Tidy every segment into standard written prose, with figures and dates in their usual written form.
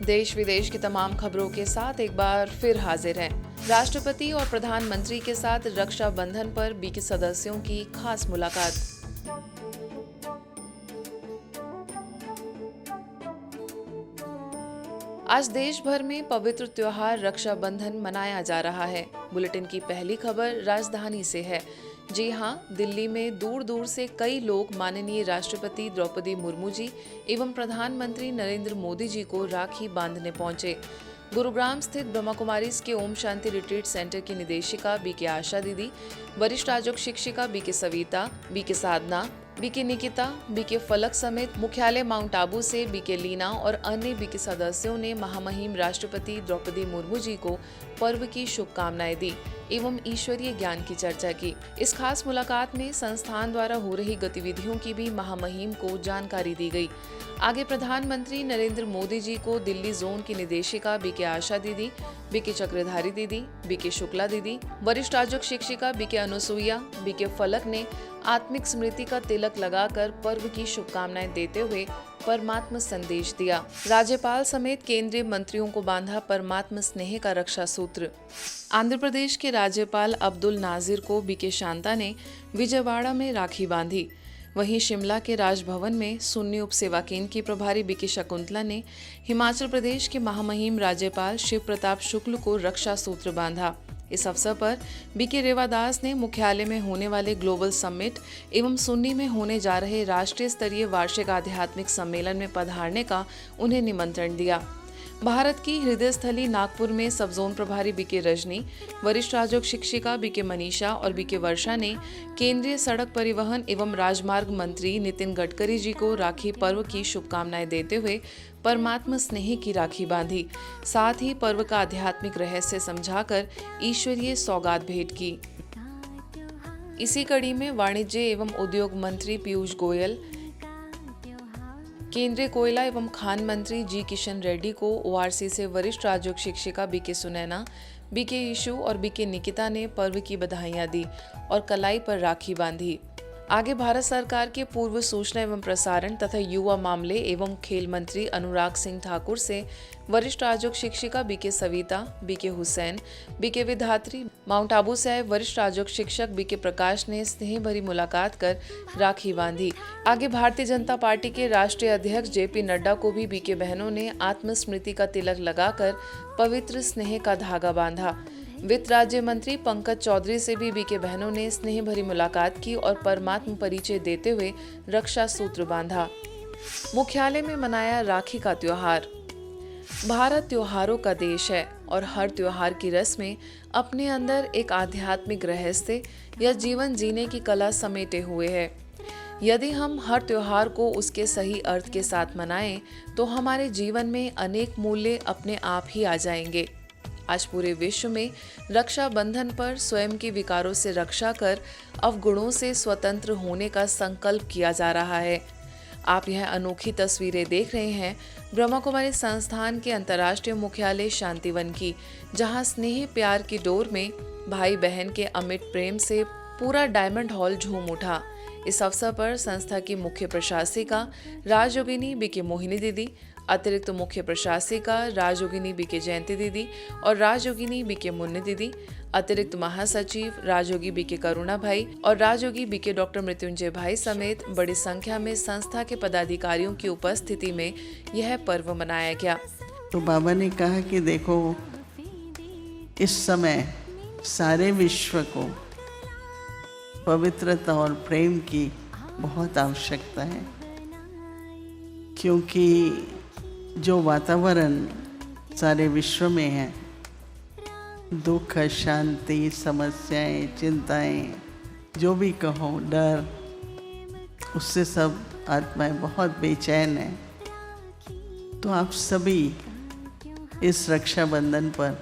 देश विदेश की तमाम खबरों के साथ एक बार फिर हाजिर हैं। राष्ट्रपति और प्रधानमंत्री के साथ रक्षाबंधन पर बीके सदस्यों की खास मुलाकात। आज देश भर में पवित्र त्योहार रक्षाबंधन मनाया जा रहा है। बुलेटिन की पहली खबर राजधानी से है। जी हां, दिल्ली में दूर दूर से कई लोग माननीय राष्ट्रपति द्रौपदी मुर्मू जी एवं प्रधानमंत्री नरेंद्र मोदी जी को राखी बांधने पहुंचे। गुरुग्राम स्थित ब्रह्मा कुमारीज के ओम शांति रिट्रीट सेंटर की निदेशिका बीके आशा दीदी, वरिष्ठ आयोजक शिक्षिका बीके सविता, बीके साधना, बीके निकिता, बीके फलक समेत मुख्यालय माउंट आबू से बीके लीना और अन्य बीके सदस्यों ने महामहिम राष्ट्रपति द्रौपदी मुर्मू जी को पर्व की शुभकामनाएं दी एवं ईश्वरीय ज्ञान की चर्चा की। इस खास मुलाकात में संस्थान द्वारा हो रही गतिविधियों की भी महामहिम को जानकारी दी गई। आगे प्रधानमंत्री नरेंद्र मोदी जी को दिल्ली जोन की निदेशिका बीके आशा दीदी, बीके चक्रधारी दीदी, बीके शुक्ला दीदी, वरिष्ठ आयोजक शिक्षिका बीके अनुसुईया, बीके फलक ने आत्मिक स्मृति का तिलक लगाकर पर्व की शुभकामनाएं देते हुए परमात्म संदेश दिया। राज्यपाल समेत केंद्रीय मंत्रियों को बांधा परमात्म स्नेह का रक्षा सूत्र। आंध्र प्रदेश के राज्यपाल अब्दुल नाजिर को बीके शांता ने विजयवाड़ा में राखी बांधी। वहीं शिमला के राजभवन में सुन्नी उप सेवा केंद्र की प्रभारी बीके शकुंतला ने हिमाचल प्रदेश के महामहिम राज्यपाल शिव प्रताप शुक्ल को रक्षा सूत्र बांधा। इस अवसर पर बीके रेवादास ने मुख्यालय में होने वाले ग्लोबल समिट एवं सुन्नी में होने जा रहे राष्ट्रीय स्तरीय वार्षिक आध्यात्मिक सम्मेलन में पधारने का उन्हें निमंत्रण दिया। भारत की हृदय स्थली नागपुर में सब जोन प्रभारी बीके रजनी, वरिष्ठ आयोजक शिक्षिका बीके मनीषा और बीके वर्षा ने केंद्रीय सड़क परिवहन एवं राजमार्ग मंत्री नितिन गडकरी जी को राखी पर्व की शुभकामनाएं देते हुए परमात्म स्नेह की राखी बांधी। साथ ही पर्व का आध्यात्मिक रहस्य समझाकर ईश्वरीय सौगात भेंट की। इसी कड़ी में वाणिज्य एवं उद्योग मंत्री पीयूष गोयल, केंद्रीय कोयला एवं खान मंत्री जी किशन रेड्डी को ओआरसी से वरिष्ठ आयोजक शिक्षिका बीके सुनैना, बीके ईशु और बीके निकिता ने पर्व की बधाइयां दी और कलाई पर राखी बांधी। आगे भारत सरकार के पूर्व सूचना एवं प्रसारण तथा युवा मामले एवं खेल मंत्री अनुराग सिंह ठाकुर से वरिष्ठ आयोजक शिक्षिका BK Savita, BK Hussain, BK Vidhatri, Mount Abu से आए वरिष्ठ आयोजक शिक्षक बीके प्रकाश ने स्नेह भरी मुलाकात कर राखी बांधी। आगे भारतीय जनता पार्टी के राष्ट्रीय अध्यक्ष जेपी नड्डा को भी बीके बहनों ने आत्मस्मृति का तिलक लगाकर पवित्र स्नेह का धागा बांधा। वित्त राज्य मंत्री पंकज चौधरी से भी बीके बहनों ने स्नेह भरी मुलाकात की और परमात्म परिचय देते हुए रक्षा सूत्र बांधा। मुख्यालय में मनाया राखी का त्योहार। भारत त्योहारों का देश है और हर त्योहार की रस्में अपने अंदर एक आध्यात्मिक रहस्य या जीवन जीने की कला समेटे हुए है। यदि हम हर त्योहार को उसके सही अर्थ के साथ मनाएं तो हमारे जीवन में अनेक मूल्य अपने आप ही आ जाएंगे। आज पूरे विश्व में रक्षाबंधन पर स्वयं के विकारों से रक्षा कर अवगुणों से स्वतंत्र होने का संकल्प किया जा रहा है। आप यह अनोखी तस्वीरें देख रहे हैं ब्रह्मा कुमारी संस्थान के अंतर्राष्ट्रीय मुख्यालय शांतिवन की, जहां स्नेह प्यार की डोर में भाई बहन के अमिट प्रेम से पूरा डायमंड हॉल झूम उठा। इस अवसर पर संस्था की मुख्य प्रशासिका राजयोगिनी बीके मोहिनी दीदी, अतिरिक्त मुख्य प्रशासिका राजयोगिनी बीके जयंती दीदी और राजयोगिनी बीके मुन्नी दीदी, अतिरिक्त महासचिव राजयोगी बीके करुणा भाई और राजयोगी बीके डॉक्टर मृत्युंजय भाई समेत बड़ी संख्या में संस्था के पदाधिकारियों की उपस्थिति में यह पर्व मनाया गया। तो बाबा ने कहा कि देखो, इस समय सारे विश्व को पवित्रता और प्रेम की बहुत आवश्यकता है, क्योंकि जो वातावरण सारे विश्व में है, दुख, शांति, समस्याएं, चिंताएं, जो भी कहो, डर, उससे सब आत्माएं बहुत बेचैन हैं। तो आप सभी इस रक्षाबंधन पर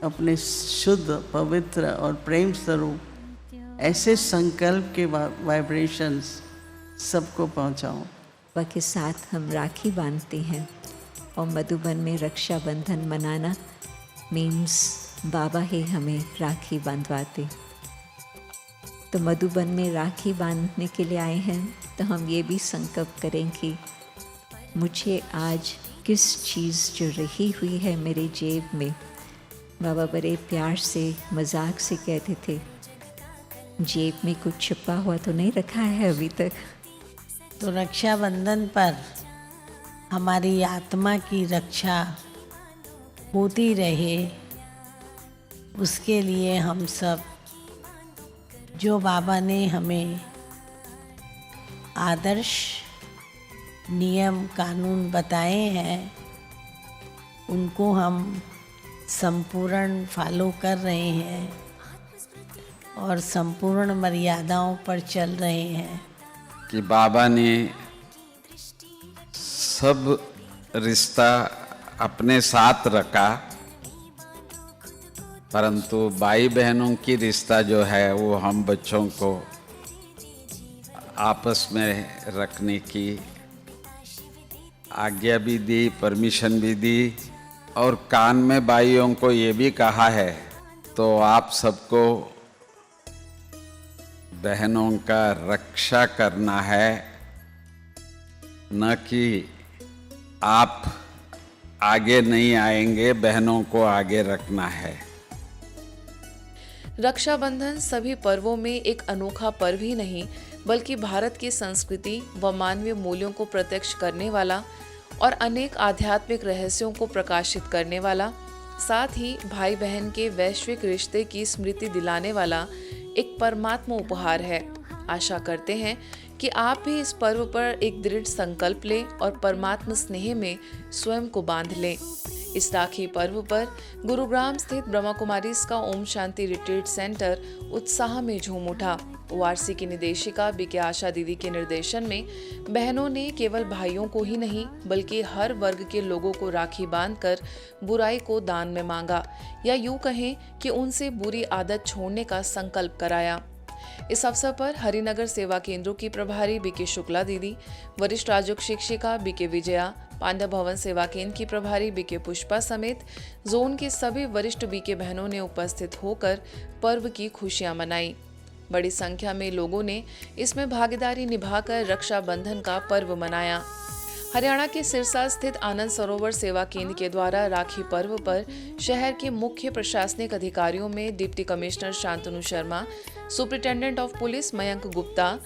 अपने शुद्ध, पवित्र और प्रेम स्वरूप ऐसे संकल्प के वाइब्रेशंस सबको पहुंचाओ। के साथ हम राखी बांधते हैं और मधुबन में रक्षाबंधन मनाना मीन्स बाबा ही हमें राखी बांधवाते। तो मधुबन में राखी बांधने के लिए आए हैं, तो हम ये भी संकल्प करें कि मुझे आज किस चीज़ जो रही हुई है मेरे जेब में। बाबा बड़े प्यार से मजाक से कहते थे, जेब में कुछ छुपा हुआ तो नहीं रखा है अभी तक। तो रक्षाबंधन पर हमारी आत्मा की रक्षा होती रहे, उसके लिए हम सब जो बाबा ने हमें आदर्श नियम कानून बताए हैं उनको हम संपूर्ण फॉलो कर रहे हैं और संपूर्ण मर्यादाओं पर चल रहे हैं। कि बाबा ने सब रिश्ता अपने साथ रखा, परंतु भाई बहनों की रिश्ता जो है वो हम बच्चों को आपस में रखने की आज्ञा भी दी, परमिशन भी दी, और कान में भाइयों को ये भी कहा है तो आप सबको बहनों का रक्षा करना है, न कि आप आगे नहीं आएंगे, बहनों को आगे रखना है। रक्षाबंधन सभी पर्वों में एक अनोखा पर्व ही नहीं बल्कि भारत की संस्कृति व मानवीय मूल्यों को प्रत्यक्ष करने वाला और अनेक आध्यात्मिक रहस्यों को प्रकाशित करने वाला, साथ ही भाई बहन के वैश्विक रिश्ते की स्मृति दिलाने वाला एक परमात्मा उपहार है। आशा करते हैं कि आप भी इस पर्व पर एक दृढ़ संकल्प लें और परमात्मा स्नेह में स्वयं को बांध लें। इस राखी पर्व पर गुरुग्राम स्थित ब्रह्मा कुमारीज का ओम शांति रिट्रीट सेंटर उत्साह में झूम उठा। ओआरसी की निदेशिका बीके आशा दीदी के निर्देशन में बहनों ने केवल भाइयों को ही नहीं बल्कि हर वर्ग के लोगों को राखी बांधकर बुराई को दान में मांगा, या यूं कहें कि उनसे बुरी आदत छोड़ने का संकल्प कराया। इस अवसर पर हरिनगर सेवा केंद्रों की प्रभारी बीके शुक्ला दीदी, वरिष्ठ राजयोग शिक्षिका बीके विजया, पांडव भवन सेवा केंद्र की प्रभारी बीके पुष्पा समेत जोन के सभी वरिष्ठ बीके बहनों ने उपस्थित होकर पर्व की खुशियां मनाई। बड़ी संख्या में लोगों ने इसमें भागीदारी निभाकर रक्षाबंधन का पर्व मनाया। हरियाणा के सिरसा स्थित आनंद सरोवर सेवा केंद्र के द्वारा राखी पर्व पर शहर के मुख्य प्रशासनिक अधिकारियों में deputy commissioner Shantanu Sharma, superintendent of police Mayank Gupta,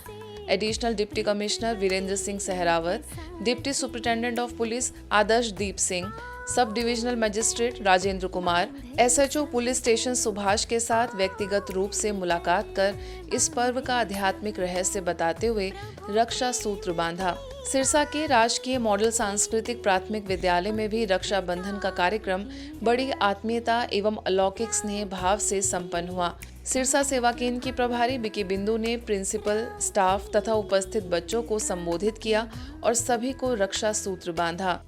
additional deputy commissioner Virendra Singh Sehrawat, deputy superintendent of police Adarsh Deep Singh, sub divisional magistrate Rajendra Kumar, SHO police station Subhash के साथ व्यक्तिगत रूप से मुलाकात कर इस पर्व का आध्यात्मिक रहस्य बताते हुए रक्षा सूत्र बांधा। सिरसा के राजकीय मॉडल सांस्कृतिक प्राथमिक विद्यालय में भी रक्षाबंधन का कार्यक्रम बड़ी आत्मीयता एवं अलौकिक स्नेह भाव से संपन्न हुआ। सिरसा सेवा केंद्र की प्रभारी बीके बिंदु ने प्रिंसिपल, स्टाफ तथा उपस्थित बच्चों को संबोधित किया और सभी को रक्षा सूत्र बांधा।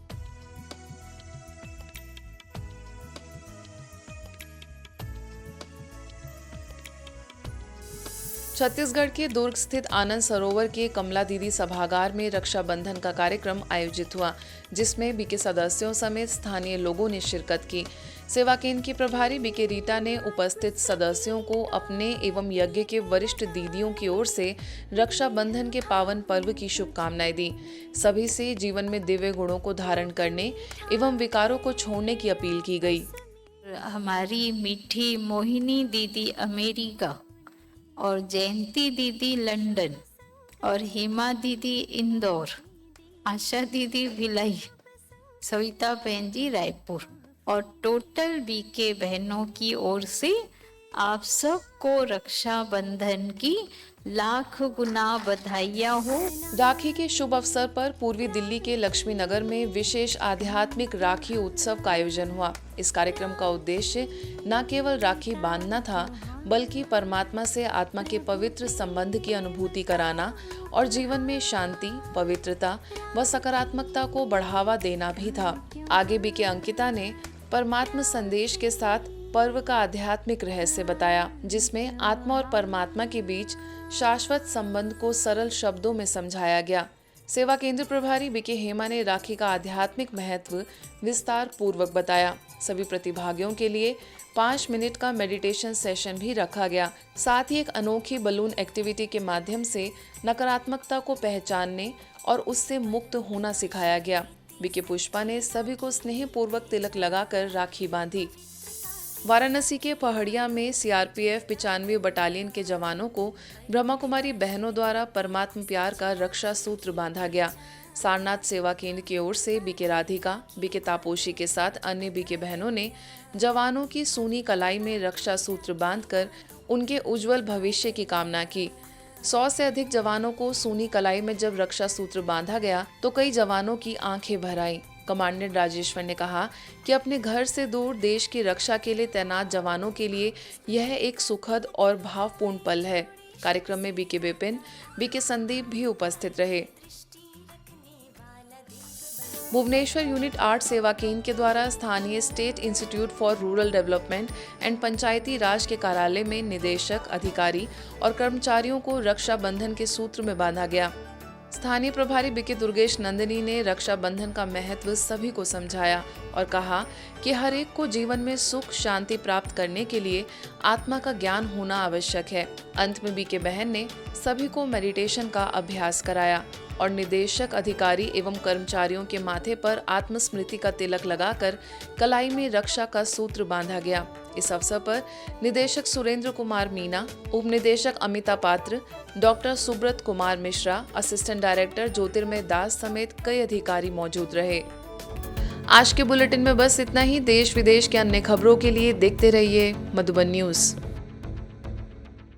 छत्तीसगढ़ के दुर्ग स्थित आनंद सरोवर के कमला दीदी सभागार में रक्षाबंधन का कार्यक्रम आयोजित हुआ, जिसमें बीके सदस्यों समेत स्थानीय लोगों ने शिरकत की। सेवा केंद्र की प्रभारी बीके रीटा ने उपस्थित सदस्यों को अपने एवं यज्ञ के वरिष्ठ दीदियों की ओर से रक्षाबंधन के पावन पर्व की शुभकामनाएं दी। सभी से जीवन में दिव्य गुणों को धारण करने एवं विकारों को छोड़ने की अपील की गई। हमारी मीठी मोहिनी दीदी अमेरिका और जयंती दीदी लंदन और हेमा दीदी इंदौर, आशा दीदी भिलाई, सविता बहन जी रायपुर और टोटल बीके बहनों की ओर से आप सबको रक्षाबंधन की लाख गुना बधाइयाँ हो। राखी के शुभ अवसर पर पूर्वी दिल्ली के लक्ष्मी नगर में विशेष आध्यात्मिक राखी उत्सव का आयोजन हुआ। इस कार्यक्रम का उद्देश्य न केवल राखी बांधना था बल्कि परमात्मा से आत्मा के पवित्र संबंध की अनुभूति कराना और जीवन में शांति, पवित्रता व सकारात्मकता को बढ़ावा देना भी था। आगे बीके अंकिता ने परमात्मा संदेश के साथ पर्व का आध्यात्मिक रहस्य बताया, जिसमें आत्मा और परमात्मा के बीच शाश्वत संबंध को सरल शब्दों में समझाया गया। सेवा केंद्र प्रभारी बीके हेमा ने राखी का आध्यात्मिक महत्व विस्तार पूर्वक बताया। सभी प्रतिभागियों के लिए 5 मिनट का मेडिटेशन सेशन भी रखा गया। साथ ही एक अनोखी बलून एक्टिविटी के माध्यम से नकारात्मकता को पहचानने और उससे मुक्त होना सिखाया गया। बीके पुष्पा ने सभी को स्नेहपूर्वक तिलक लगाकर राखी बांधी। वाराणसी के पहाड़िया में सीआरपीएफ 95 बटालियन के जवानों को ब्रह्मा कुमारी बहनों द्वारा परमात्म प्यार का रक्षा सूत्र बांधा गया। सारनाथ सेवा केंद्र की ओर से बीके राधिका, बीके तापोशी के साथ अन्य बीके बहनों ने जवानों की सूनी कलाई में रक्षा सूत्र बांधकर उनके उज्जवल भविष्य की कामना की। 100 से अधिक जवानों को सूनी कलाई में जब रक्षा सूत्र बांधा गया तो कई जवानों की आंखें भर आईं। कमांडेंट राजेश्वर ने कहा कि अपने घर से दूर देश की रक्षा के लिए तैनात जवानों के लिए यह एक सुखद और भावपूर्ण पल है। कार्यक्रम में बीके विपिन, बीके संदीप भी उपस्थित रहे। भुवनेश्वर यूनिट 8 सेवा केंद्र के द्वारा स्थानीय state institute for rural development and Panchayati Raj के कार्यालय में निदेशक, अधिकारी और कर्मचारियों को रक्षाबंधन के सूत्र में बांधा गया। स्थानीय प्रभारी बीके दुर्गेश नंदिनी ने रक्षाबंधन का महत्व सभी को समझाया और कहा कि हर एक को जीवन में सुख शांति प्राप्त करने के लिए आत्मा का ज्ञान होना आवश्यक है। अंत में बीके बहन ने सभी को मेडिटेशन का अभ्यास कराया और निदेशक, अधिकारी एवं कर्मचारियों के माथे पर आत्मस्मृति का तिलक लगाकर कलाई में रक्षा का सूत्र बांधा गया। इस अवसर पर निदेशक सुरेंद्र कुमार मीना, उप निदेशक Amita Patra, doctor Subrat Kumar Mishra, assistant director Jyotirmay Das समेत कई अधिकारी मौजूद रहे। आज के बुलेटिन में बस इतना ही। देश विदेश के अन्य खबरों के लिए देखते रहिए मधुबन न्यूज।